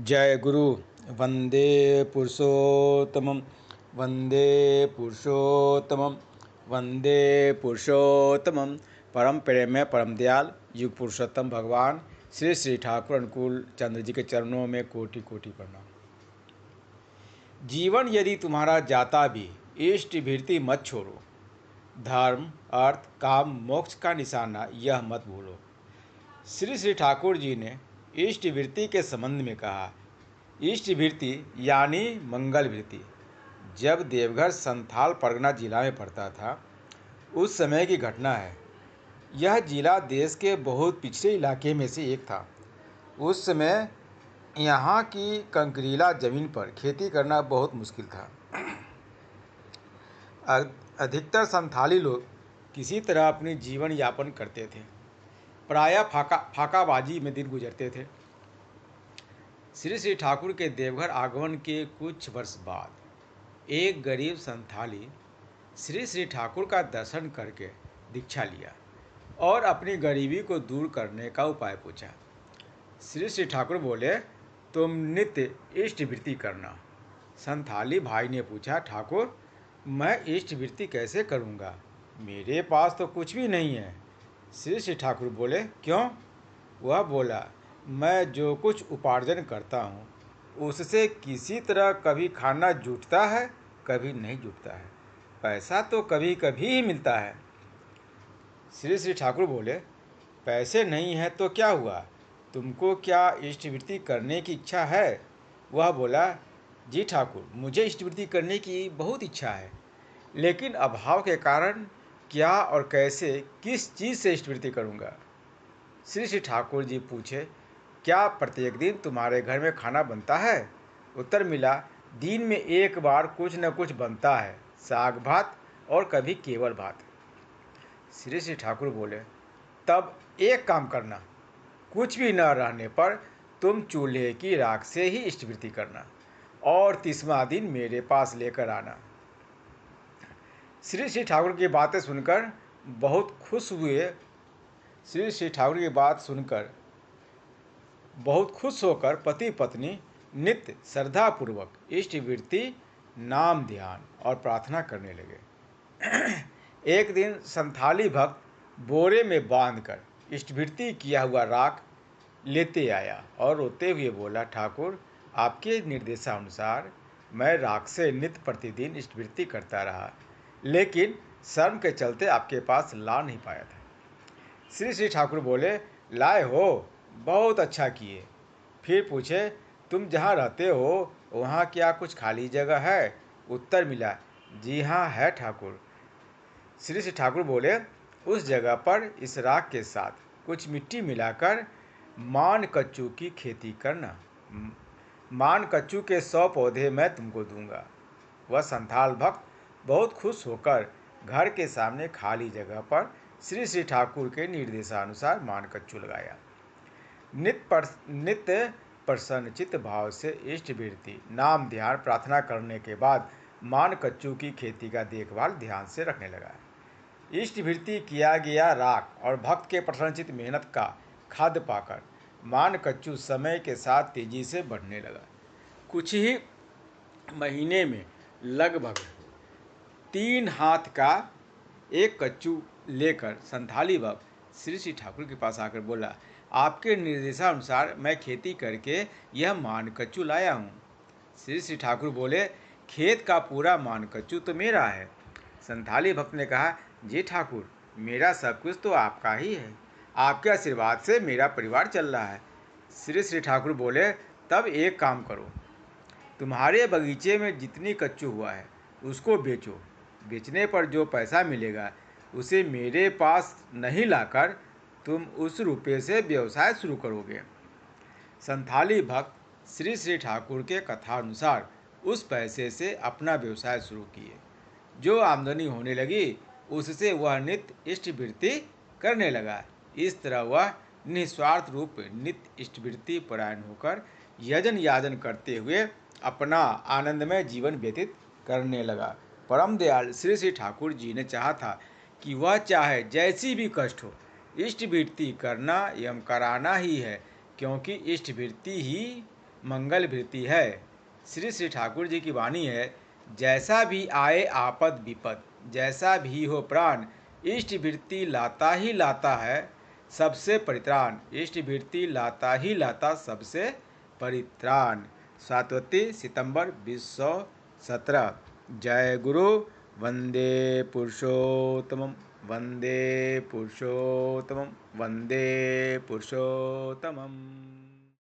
जय गुरु। वंदे पुरुषोत्तमं वंदे पुरुषोत्तमं वंदे पुरुषोत्तमं। परम प्रेमय परम दयाल युग पुरुषोत्तम भगवान श्री श्री ठाकुर अनुकूल चंद्र जी के चरणों में कोटि कोटि प्रणाम। जीवन यदि तुम्हारा जाता भी इष्ट भीरती मत छोड़ो। धर्म अर्थ काम मोक्ष का निशाना यह मत भूलो। श्री श्री ठाकुर जी ने इष्ट वृत्ति के संबंध में कहा, इष्ट वृत्ति यानी मंगल वृत्ति। जब देवघर संथाल परगना जिला में पड़ता था, उस समय की घटना है। यह जिला देश के बहुत पिछड़े इलाके में से एक था। उस समय यहाँ की कंकरीला जमीन पर खेती करना बहुत मुश्किल था। अधिकतर संथाली लोग किसी तरह अपनी जीवन यापन करते थे। प्रायः फाकाबाजी में दिन गुजरते थे। श्री श्री ठाकुर के देवघर आगमन के कुछ वर्ष बाद एक गरीब संथाली श्री श्री ठाकुर का दर्शन करके दीक्षा लिया और अपनी गरीबी को दूर करने का उपाय पूछा। श्री श्री ठाकुर बोले, तुम नित्य इष्ट वृत्ति करना। संथाली भाई ने पूछा, ठाकुर मैं इष्ट वृत्ति कैसे करूँगा? मेरे पास तो कुछ भी नहीं है। श्री श्री ठाकुर बोले, क्यों? वह बोला, मैं जो कुछ उपार्जन करता हूँ उससे किसी तरह कभी खाना जुटता है, कभी नहीं जुटता है। पैसा तो कभी कभी ही मिलता है। श्री श्री ठाकुर बोले, पैसे नहीं है तो क्या हुआ? तुमको क्या इष्टवृत्ति करने की इच्छा है? वह बोला, जी ठाकुर, मुझे इष्टवृत्ति करने की बहुत इच्छा है, लेकिन अभाव के कारण क्या और कैसे किस चीज़ से इष्टवृत्ति करूँगा? श्री श्री ठाकुर जी पूछे, क्या प्रत्येक दिन तुम्हारे घर में खाना बनता है? उत्तर मिला, दिन में एक बार कुछ न कुछ बनता है, साग भात और कभी केवल भात। श्री श्री ठाकुर बोले, तब एक काम करना, कुछ भी न रहने पर तुम चूल्हे की राख से ही इष्टवृत्ति करना और 30वां दिन मेरे पास लेकर आना। श्री श्री ठाकुर की बातें सुनकर बहुत खुश हुए। श्री श्री ठाकुर की बात सुनकर बहुत खुश होकर पति पत्नी नित्य श्रद्धापूर्वक इष्टवृत्ति, नाम ध्यान और प्रार्थना करने लगे। एक दिन संथाली भक्त बोरे में बांधकर इष्टवृत्ति किया हुआ राख लेते आया और रोते हुए बोला, ठाकुर आपके निर्देशानुसार मैं राख से नित्य प्रतिदिन इष्टवृत्ति करता रहा, लेकिन शर्म के चलते आपके पास ला नहीं पाया था। श्री श्री ठाकुर बोले, लाए हो, बहुत अच्छा किए। फिर पूछे, तुम जहाँ रहते हो वहाँ क्या कुछ खाली जगह है? उत्तर मिला, जी हाँ है ठाकुर। श्री श्री ठाकुर बोले, उस जगह पर इस राख के साथ कुछ मिट्टी मिलाकर मान कच्चू की खेती करना। मान कच्चू के 100 पौधे मैं तुमको दूंगा। वह संथाल भक्त बहुत खुश होकर घर के सामने खाली जगह पर श्री श्री ठाकुर के निर्देशानुसार मान कच्चू लगाया। नित्य प्रसन्नचित्त भाव से इष्टवृत्ति, नाम ध्यान प्रार्थना करने के बाद मान कच्चू की खेती का देखभाल ध्यान से रखने लगा। इष्टवृत्ति किया गया राख और भक्त के प्रसन्नचित्त मेहनत का खाद्य पाकर मान कच्चू समय के साथ तेजी से बढ़ने लगा। कुछ ही महीने में लगभग 3 हाथ का एक कच्चू लेकर संथाली भक्त श्री श्री ठाकुर के पास आकर बोला, आपके निर्देशानुसार मैं खेती करके यह मान कच्चू लाया हूँ। श्री श्री ठाकुर बोले, खेत का पूरा मान कच्चू तो मेरा है। संथाली भक्त ने कहा, जी ठाकुर, मेरा सब कुछ तो आपका ही है, आपके आशीर्वाद से मेरा परिवार चल रहा है। श्री श्री ठाकुर बोले, तब एक काम करो, तुम्हारे बगीचे में जितनी कच्चू हुआ है उसको बेचो। बेचने पर जो पैसा मिलेगा उसे मेरे पास नहीं लाकर तुम उस रुपये से व्यवसाय शुरू करोगे। संथाली भक्त श्री श्री ठाकुर के कथानुसार उस पैसे से अपना व्यवसाय शुरू किए। जो आमदनी होने लगी उससे वह नित्य इष्टवृत्ति करने लगा। इस तरह वह निस्वार्थ रूप नित्य इष्टवृत्ति परायण होकर यजन याजन करते हुए अपना आनंदमय जीवन व्यतीत करने लगा। परम दयाल श्री श्री ठाकुर जी ने चाहा था कि वह चाहे जैसी भी कष्ट हो, इष्टवृत्ति करना एवं कराना ही है, क्योंकि इष्टवृत्ति ही मंगल भृति है। श्री श्री ठाकुर जी की वाणी है, जैसा भी आए आपद विपद, जैसा भी हो प्राण, इष्ट वृत्ति लाता ही लाता है सबसे परित्राण। इष्ट वृत्ति लाता ही लाता सबसे परित्राण। सातवती सितंबर 2017। जय गुरु। वंदे पुरुषोत्तमम, वंदे पुरुषोत्तमम, वंदे पुरुषोत्तमम।